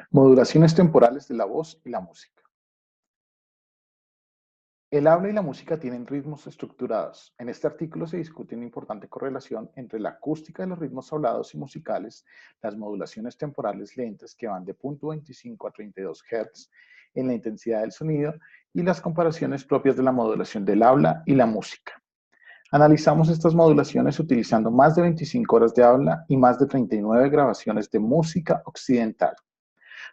Modulaciones temporales de la voz y la música. El habla y la música tienen ritmos estructurados. En este artículo se discute una importante correlación entre la acústica de los ritmos hablados y musicales, las modulaciones temporales lentas que van de 0.25 a 32 Hz en la intensidad del sonido y las comparaciones propias de la modulación del habla y la música. Analizamos estas modulaciones utilizando más de 25 horas de habla y más de 39 grabaciones de música occidental.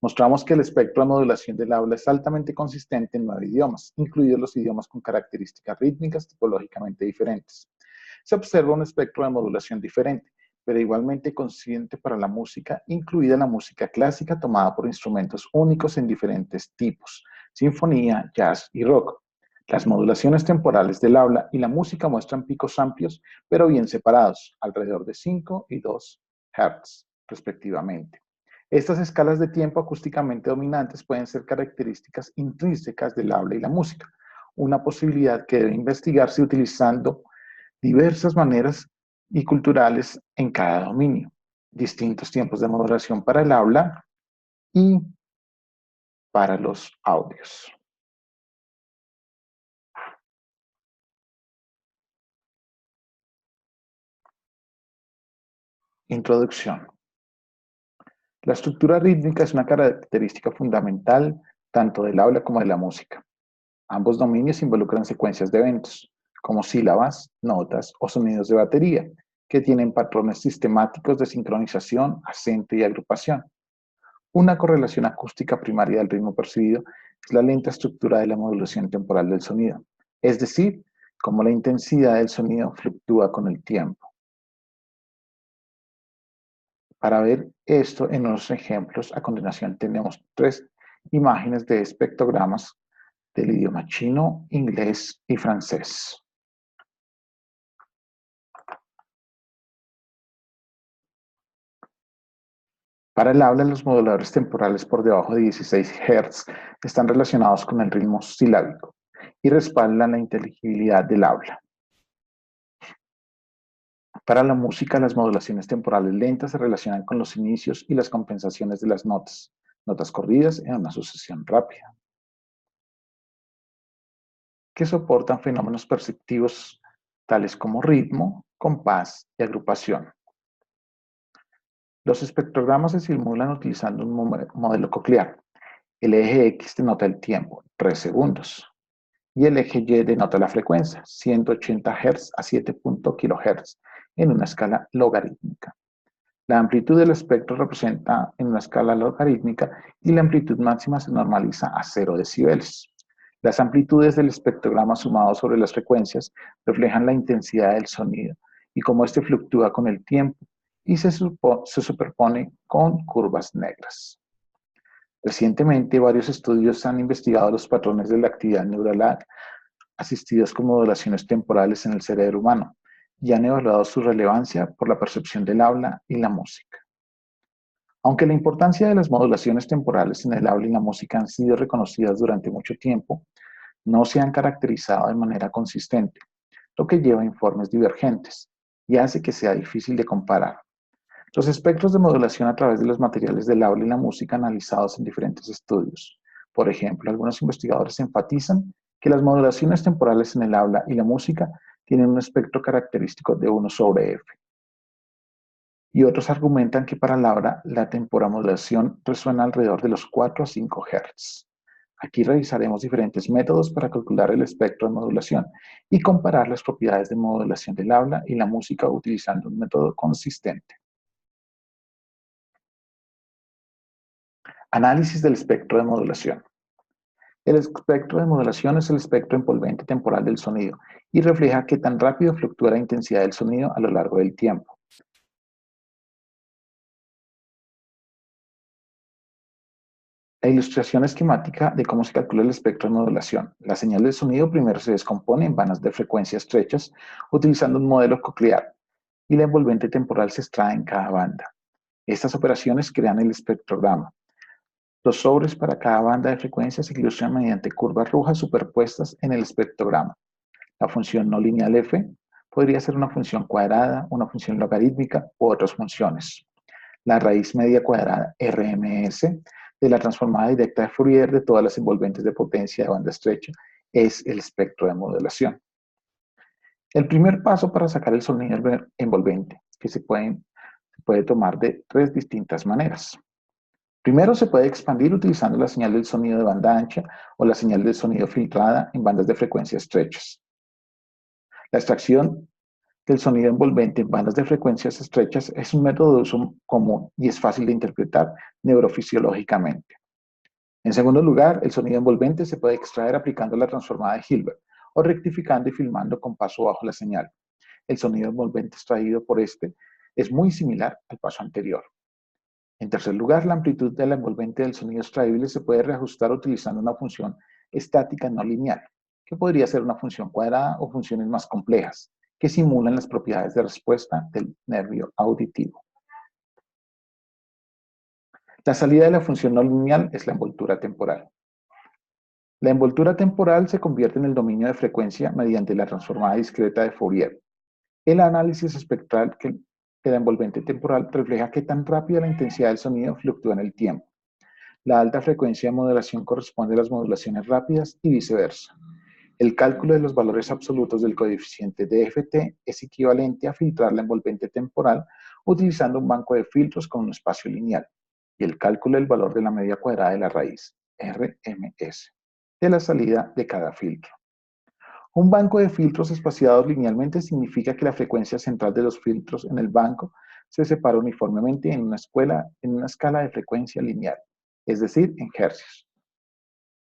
Mostramos que el espectro de modulación del habla es altamente consistente en 9 idiomas, incluidos los idiomas con características rítmicas tipológicamente diferentes. Se observa un espectro de modulación diferente, pero igualmente consistente para la música, incluida la música clásica tomada por instrumentos únicos en diferentes tipos, sinfonía, jazz y rock. Las modulaciones temporales del habla y la música muestran picos amplios, pero bien separados, alrededor de 5 y 2 Hz, respectivamente. Estas escalas de tiempo acústicamente dominantes pueden ser características intrínsecas del habla y la música, una posibilidad que debe investigarse utilizando diversas maneras y culturales en cada dominio, distintos tiempos de modulación para el habla y para los audios. Introducción. La estructura rítmica es una característica fundamental tanto del habla como de la música. Ambos dominios involucran secuencias de eventos, como sílabas, notas o sonidos de batería, que tienen patrones sistemáticos de sincronización, acento y agrupación. Una correlación acústica primaria del ritmo percibido es la lenta estructura de la modulación temporal del sonido, es decir, cómo la intensidad del sonido fluctúa con el tiempo. Para ver esto en unos ejemplos, a continuación tenemos 3 imágenes de espectrogramas del idioma chino, inglés y francés. Para el habla, los moduladores temporales por debajo de 16 Hz están relacionados con el ritmo silábico y respaldan la inteligibilidad del habla. Para la música, las modulaciones temporales lentas se relacionan con los inicios y las compensaciones de las notas corridas en una sucesión rápida, que soportan fenómenos perceptivos tales como ritmo, compás y agrupación. Los espectrogramas se simulan utilizando un modelo coclear. El eje X denota el tiempo, 3 segundos, y el eje Y denota la frecuencia, 180 Hz a 7 kHz, en una escala logarítmica. La amplitud del espectro representa en una escala logarítmica y la amplitud máxima se normaliza a 0 decibeles. Las amplitudes del espectrograma sumados sobre las frecuencias reflejan la intensidad del sonido y cómo éste fluctúa con el tiempo y se superpone con curvas negras. Recientemente, varios estudios han investigado los patrones de la actividad neuronal asistidos con modulaciones temporales en el cerebro humano y han evaluado su relevancia por la percepción del habla y la música. Aunque la importancia de las modulaciones temporales en el habla y la música han sido reconocidas durante mucho tiempo, no se han caracterizado de manera consistente, lo que lleva a informes divergentes y hace que sea difícil de comparar. Los espectros de modulación a través de los materiales del habla y la música analizados en diferentes estudios. Por ejemplo, algunos investigadores enfatizan que las modulaciones temporales en el habla y la música tienen un espectro característico de 1 sobre F. Y otros argumentan que para el habla la temporomodulación resuena alrededor de los 4 a 5 Hz. Aquí revisaremos diferentes métodos para calcular el espectro de modulación y comparar las propiedades de modulación del habla y la música utilizando un método consistente. Análisis del espectro de modulación. El espectro de modulación es el espectro envolvente temporal del sonido y refleja qué tan rápido fluctúa la intensidad del sonido a lo largo del tiempo. La ilustración esquemática de cómo se calcula el espectro de modulación. La señal del sonido primero se descompone en bandas de frecuencia estrechas utilizando un modelo coclear y la envolvente temporal se extrae en cada banda. Estas operaciones crean el espectrograma. Los sobres para cada banda de frecuencia se ilustran mediante curvas rojas superpuestas en el espectrograma. La función no lineal f podría ser una función cuadrada, una función logarítmica u otras funciones. La raíz media cuadrada, RMS, de la transformada directa de Fourier de todas las envolventes de potencia de banda estrecha es el espectro de modulación. El primer paso para sacar el sonido envolvente, que se puede tomar de tres distintas maneras. Primero, se puede expandir utilizando la señal del sonido de banda ancha o la señal del sonido filtrada en bandas de frecuencia estrechas. La extracción del sonido envolvente en bandas de frecuencias estrechas es un método de uso común y es fácil de interpretar neurofisiológicamente. En segundo lugar, el sonido envolvente se puede extraer aplicando la transformada de Hilbert o rectificando y filmando con paso bajo la señal. El sonido envolvente extraído por este es muy similar al paso anterior. En tercer lugar, la amplitud de la envolvente del sonido extraíble se puede reajustar utilizando una función estática no lineal, que podría ser una función cuadrada o funciones más complejas, que simulan las propiedades de respuesta del nervio auditivo. La salida de la función no lineal es la envoltura temporal. La envoltura temporal se convierte en el dominio de frecuencia mediante la transformada discreta de Fourier. El análisis espectral de la envolvente temporal refleja qué tan rápida la intensidad del sonido fluctúa en el tiempo. La alta frecuencia de modulación corresponde a las modulaciones rápidas y viceversa. El cálculo de los valores absolutos del coeficiente DFT es equivalente a filtrar la envolvente temporal utilizando un banco de filtros con un espacio lineal y el cálculo del valor de la media cuadrada de la raíz, RMS, de la salida de cada filtro. Un banco de filtros espaciados linealmente significa que la frecuencia central de los filtros en el banco se separa uniformemente en una escala de frecuencia lineal, es decir, en hercios.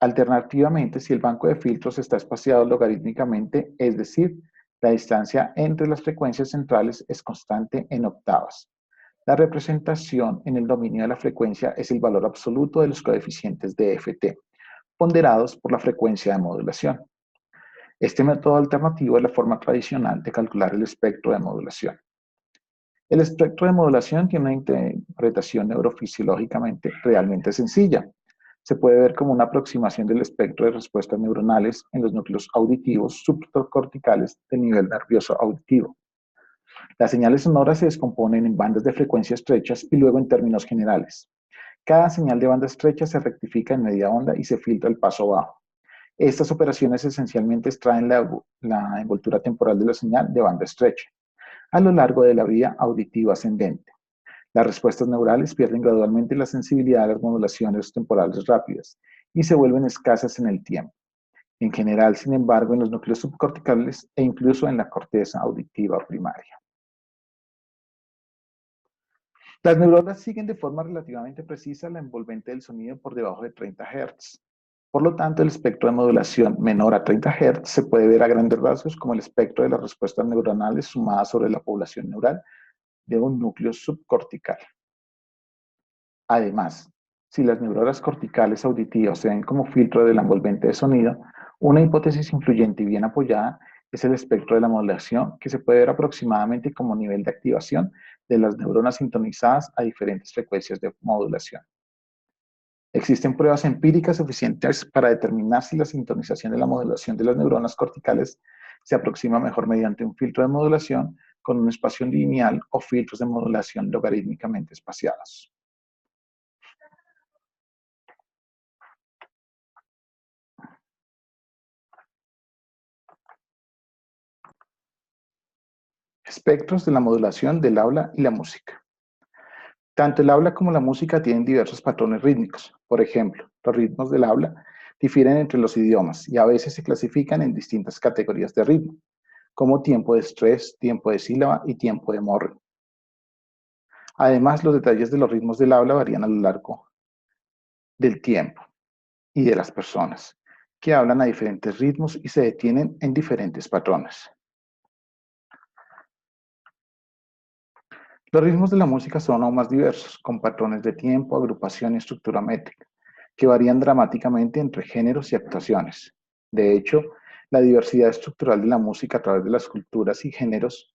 Alternativamente, si el banco de filtros está espaciado logarítmicamente, es decir, la distancia entre las frecuencias centrales es constante en octavas. La representación en el dominio de la frecuencia es el valor absoluto de los coeficientes de DFT, ponderados por la frecuencia de modulación. Este método alternativo es la forma tradicional de calcular el espectro de modulación. El espectro de modulación tiene una interpretación neurofisiológicamente realmente sencilla. Se puede ver como una aproximación del espectro de respuestas neuronales en los núcleos auditivos subcorticales del nivel nervioso auditivo. Las señales sonoras se descomponen en bandas de frecuencia estrechas y luego en términos generales. Cada señal de banda estrecha se rectifica en media onda y se filtra el paso bajo. Estas operaciones esencialmente extraen la envoltura temporal de la señal de banda estrecha a lo largo de la vía auditiva ascendente. Las respuestas neurales pierden gradualmente la sensibilidad a las modulaciones temporales rápidas y se vuelven escasas en el tiempo. En general, sin embargo, en los núcleos subcorticales e incluso en la corteza auditiva primaria. Las neuronas siguen de forma relativamente precisa la envolvente del sonido por debajo de 30 Hz. Por lo tanto, el espectro de modulación menor a 30 Hz se puede ver a grandes rasgos como el espectro de las respuestas neuronales sumadas sobre la población neural de un núcleo subcortical. Además, si las neuronas corticales auditivas se ven como filtro de la envolvente de sonido, una hipótesis influyente y bien apoyada es el espectro de la modulación, que se puede ver aproximadamente como nivel de activación de las neuronas sintonizadas a diferentes frecuencias de modulación. Existen pruebas empíricas suficientes para determinar si la sintonización de la modulación de las neuronas corticales se aproxima mejor mediante un filtro de modulación con un espacio lineal o filtros de modulación logarítmicamente espaciados. Espectros de la modulación del habla y la música. Tanto el habla como la música tienen diversos patrones rítmicos. Por ejemplo, los ritmos del habla difieren entre los idiomas y a veces se clasifican en distintas categorías de ritmo, como tiempo de estrés, tiempo de sílaba y tiempo de morre. Además, los detalles de los ritmos del habla varían a lo largo del tiempo y de las personas, que hablan a diferentes ritmos y se detienen en diferentes patrones. Los ritmos de la música son aún más diversos, con patrones de tiempo, agrupación y estructura métrica, que varían dramáticamente entre géneros y actuaciones. De hecho, la diversidad estructural de la música a través de las culturas y géneros,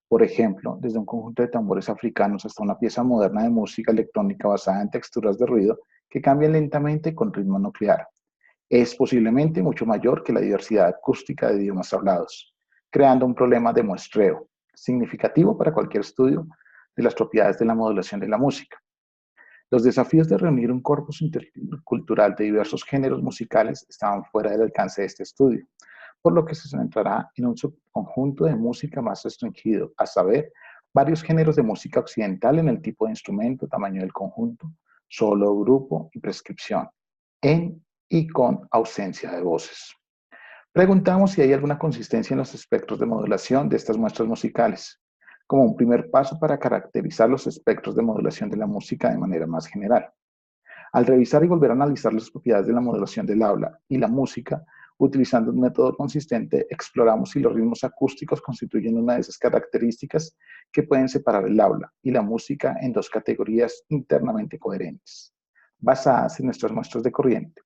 por ejemplo, desde un conjunto de tambores africanos hasta una pieza moderna de música electrónica basada en texturas de ruido que cambian lentamente con ritmo nuclear, es posiblemente mucho mayor que la diversidad acústica de idiomas hablados, creando un problema de muestreo significativo para cualquier estudio de las propiedades de la modulación de la música. Los desafíos de reunir un corpus intercultural de diversos géneros musicales estaban fuera del alcance de este estudio, por lo que se centrará en un subconjunto de música más restringido, a saber, varios géneros de música occidental en el tipo de instrumento, tamaño del conjunto, solo, grupo y prescripción, en y con ausencia de voces. Preguntamos si hay alguna consistencia en los espectros de modulación de estas muestras musicales, como un primer paso para caracterizar los espectros de modulación de la música de manera más general. Al revisar y volver a analizar las propiedades de la modulación del habla y la música, utilizando un método consistente, exploramos si los ritmos acústicos constituyen una de esas características que pueden separar el habla y la música en dos categorías internamente coherentes, basadas en nuestras muestras de corriente.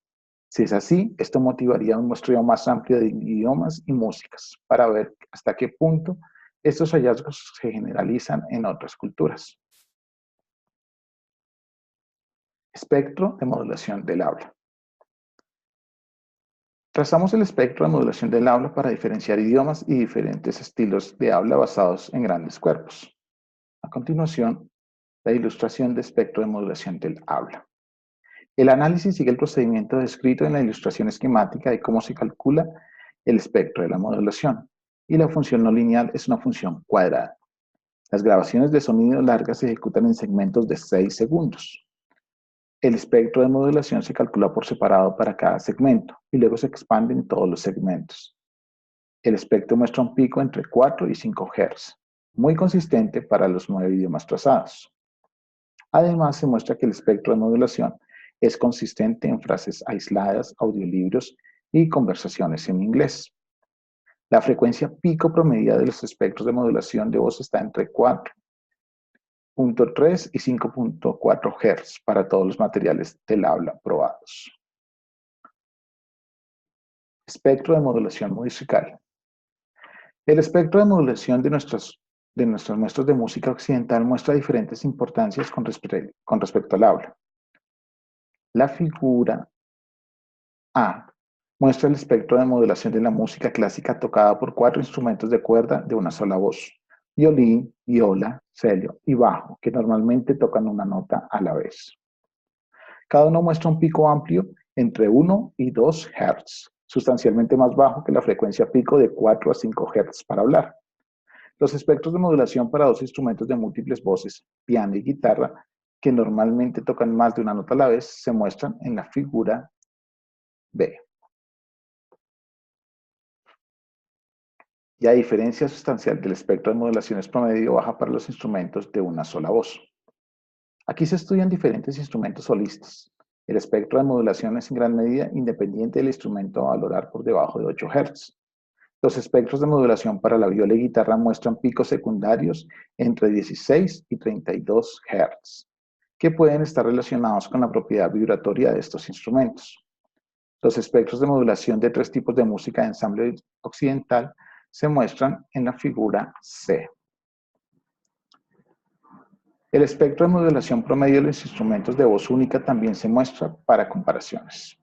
Si es así, esto motivaría un muestreo más amplio de idiomas y músicas para ver hasta qué punto estos hallazgos se generalizan en otras culturas. Espectro de modulación del habla. Trazamos el espectro de modulación del habla para diferenciar idiomas y diferentes estilos de habla basados en grandes cuerpos. A continuación, la ilustración de espectro de modulación del habla. El análisis sigue el procedimiento descrito en la ilustración esquemática de cómo se calcula el espectro de la modulación, y la función no lineal es una función cuadrada. Las grabaciones de sonido largas se ejecutan en segmentos de 6 segundos. El espectro de modulación se calcula por separado para cada segmento y luego se expande en todos los segmentos. El espectro muestra un pico entre 4 y 5 Hz, muy consistente para los 9 idiomas trazados. Además, se muestra que el espectro de modulación es consistente en frases aisladas, audiolibros y conversaciones en inglés. La frecuencia pico promedia de los espectros de modulación de voz está entre 4.3 y 5.4 Hz para todos los materiales del habla probados. Espectro de modulación musical. El espectro de modulación de nuestras muestras de música occidental muestra diferentes importancias con respecto al habla. La figura A muestra el espectro de modulación de la música clásica tocada por 4 instrumentos de cuerda de una sola voz: violín, viola, cello y bajo, que normalmente tocan una nota a la vez. Cada uno muestra un pico amplio entre 1 y 2 Hz, sustancialmente más bajo que la frecuencia pico de 4 a 5 Hz para hablar. Los espectros de modulación para dos instrumentos de múltiples voces, piano y guitarra, que normalmente tocan más de una nota a la vez, se muestran en la figura B. Y a diferencia sustancial del espectro de modulaciones promedio baja para los instrumentos de una sola voz. Aquí se estudian diferentes instrumentos solistas. El espectro de modulación es en gran medida independiente del instrumento a valorar por debajo de 8 Hz. Los espectros de modulación para la viola y guitarra muestran picos secundarios entre 16 y 32 Hz, que pueden estar relacionados con la propiedad vibratoria de estos instrumentos. Los espectros de modulación de 3 tipos de música de ensamble occidental se muestran en la figura C. El espectro de modulación promedio de los instrumentos de voz única también se muestra para comparaciones.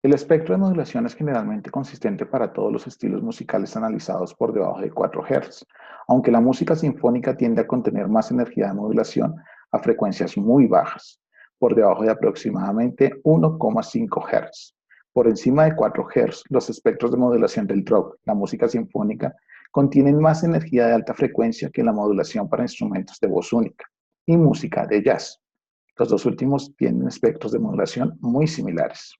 El espectro de modulación es generalmente consistente para todos los estilos musicales analizados por debajo de 4 Hz, aunque la música sinfónica tiende a contener más energía de modulación a frecuencias muy bajas, por debajo de aproximadamente 1,5 Hz. Por encima de 4 Hz, los espectros de modulación del rock, la música sinfónica, contienen más energía de alta frecuencia que la modulación para instrumentos de voz única y música de jazz. Los dos últimos tienen espectros de modulación muy similares.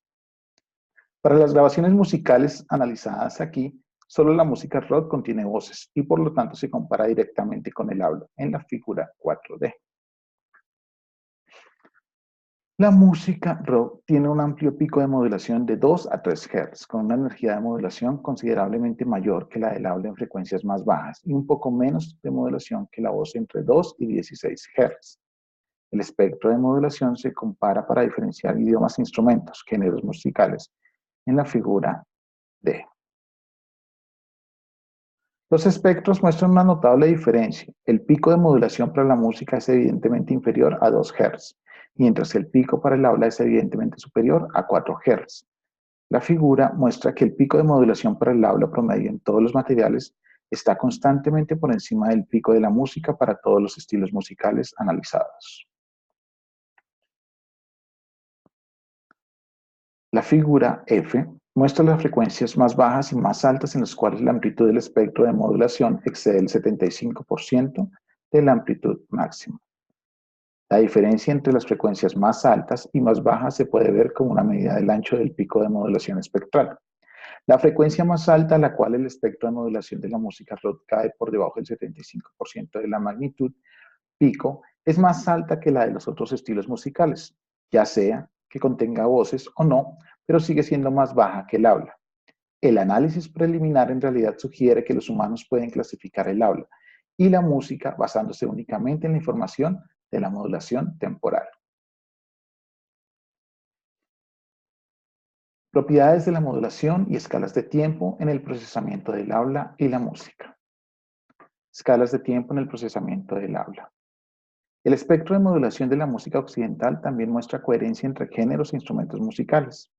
Para las grabaciones musicales analizadas aquí, solo la música rock contiene voces y por lo tanto se compara directamente con el habla en la figura 4D. La música rock tiene un amplio pico de modulación de 2 a 3 Hz, con una energía de modulación considerablemente mayor que la del habla en frecuencias más bajas y un poco menos de modulación que la voz entre 2 y 16 Hz. El espectro de modulación se compara para diferenciar idiomas e instrumentos, géneros musicales, en la figura D. Los espectros muestran una notable diferencia. El pico de modulación para la música es evidentemente inferior a 2 Hz, mientras que el pico para el habla es evidentemente superior a 4 Hz. La figura muestra que el pico de modulación para el habla promedio en todos los materiales está constantemente por encima del pico de la música para todos los estilos musicales analizados. La figura F muestra las frecuencias más bajas y más altas en las cuales la amplitud del espectro de modulación excede el 75% de la amplitud máxima. La diferencia entre las frecuencias más altas y más bajas se puede ver como una medida del ancho del pico de modulación espectral. La frecuencia más alta a la cual el espectro de modulación de la música rock cae por debajo del 75% de la magnitud pico es más alta que la de los otros estilos musicales, ya sea que contenga voces o no, pero sigue siendo más baja que el habla. El análisis preliminar en realidad sugiere que los humanos pueden clasificar el habla y la música basándose únicamente en la información de la modulación temporal. Propiedades de la modulación y escalas de tiempo en el procesamiento del habla y la música. Escalas de tiempo en el procesamiento del habla. El espectro de modulación de la música occidental también muestra coherencia entre géneros e instrumentos musicales,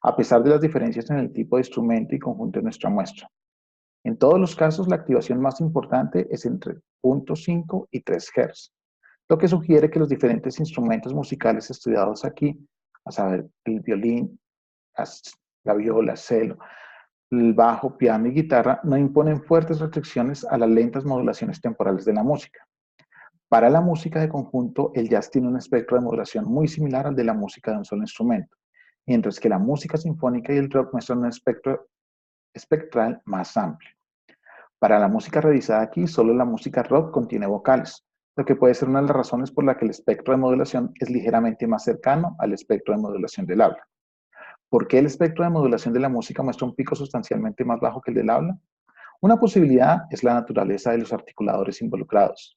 a pesar de las diferencias en el tipo de instrumento y conjunto de nuestra muestra. En todos los casos, la activación más importante es entre 0.5 y 3 Hz, lo que sugiere que los diferentes instrumentos musicales estudiados aquí, a saber, el violín, la viola, cello, el bajo, piano y guitarra, no imponen fuertes restricciones a las lentas modulaciones temporales de la música. Para la música de conjunto, el jazz tiene un espectro de modulación muy similar al de la música de un solo instrumento, mientras que la música sinfónica y el rock muestran un espectro espectral más amplio. Para la música revisada aquí, solo la música rock contiene vocales, lo que puede ser una de las razones por la que el espectro de modulación es ligeramente más cercano al espectro de modulación del habla. ¿Por qué el espectro de modulación de la música muestra un pico sustancialmente más bajo que el del habla? Una posibilidad es la naturaleza de los articuladores involucrados.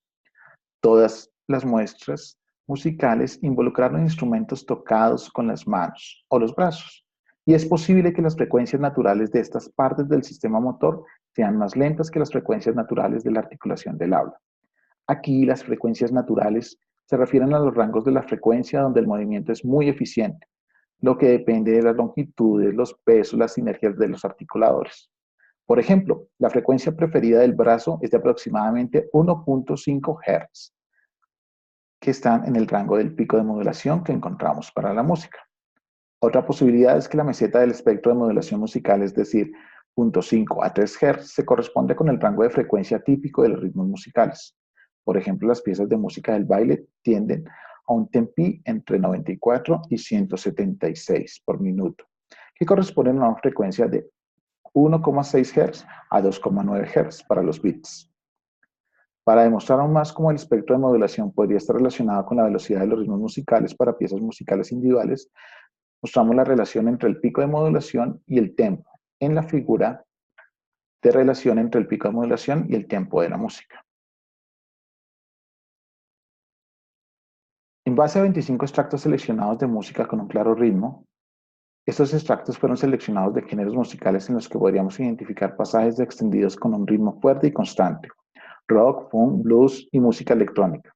Todas las muestras musicales involucraron instrumentos tocados con las manos o los brazos, y es posible que las frecuencias naturales de estas partes del sistema motor sean más lentas que las frecuencias naturales de la articulación del habla. Aquí las frecuencias naturales se refieren a los rangos de la frecuencia donde el movimiento es muy eficiente, lo que depende de las longitudes, los pesos, las sinergias de los articuladores. Por ejemplo, la frecuencia preferida del brazo es de aproximadamente 1.5 Hz, que están en el rango del pico de modulación que encontramos para la música. Otra posibilidad es que la meseta del espectro de modulación musical, es decir, 0.5 a 3 Hz, se corresponde con el rango de frecuencia típico de los ritmos musicales. Por ejemplo, las piezas de música del baile tienden a un tempi entre 94 y 176 por minuto, que corresponden a una frecuencia de 1,6 Hz a 2,9 Hz para los beats. Para demostrar aún más cómo el espectro de modulación podría estar relacionado con la velocidad de los ritmos musicales para piezas musicales individuales, mostramos la relación entre el pico de modulación y el tempo en la figura de relación entre el pico de modulación y el tempo de la música. En base a 25 extractos seleccionados de música con un claro ritmo, estos extractos fueron seleccionados de géneros musicales en los que podríamos identificar pasajes extendidos con un ritmo fuerte y constante: rock, funk, blues y música electrónica.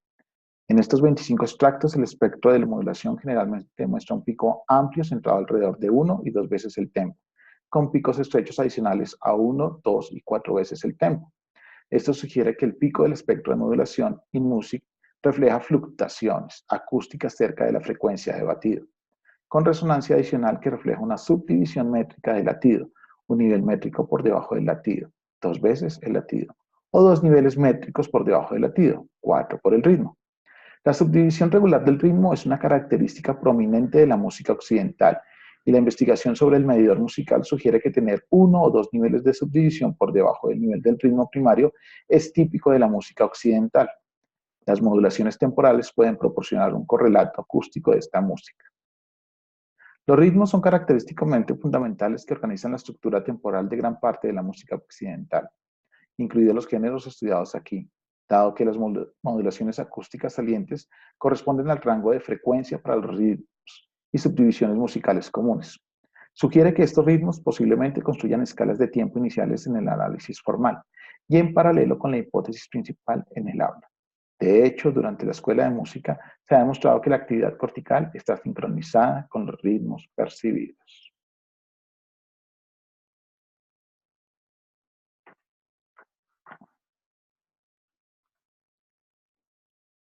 En estos 25 extractos, el espectro de la modulación generalmente muestra un pico amplio centrado alrededor de 1 y 2 veces el tempo, con picos estrechos adicionales a 1, 2 y 4 veces el tempo. Esto sugiere que el pico del espectro de modulación in music refleja fluctuaciones acústicas cerca de la frecuencia de batido, con resonancia adicional que refleja una subdivisión métrica del latido, un nivel métrico por debajo del latido, 2 veces el latido, o 2 niveles métricos por debajo del latido, 4 por el ritmo. La subdivisión regular del ritmo es una característica prominente de la música occidental, y la investigación sobre el medidor musical sugiere que tener 1 o 2 niveles de subdivisión por debajo del nivel del ritmo primario es típico de la música occidental. Las modulaciones temporales pueden proporcionar un correlato acústico de esta música. Los ritmos son característicamente fundamentales que organizan la estructura temporal de gran parte de la música occidental, incluidos los géneros estudiados aquí, dado que las modulaciones acústicas salientes corresponden al rango de frecuencia para los ritmos y subdivisiones musicales comunes. Sugiere que estos ritmos posiblemente construyan escalas de tiempo iniciales en el análisis formal y en paralelo con la hipótesis principal en el habla. De hecho, durante la escuela de música se ha demostrado que la actividad cortical está sincronizada con los ritmos percibidos.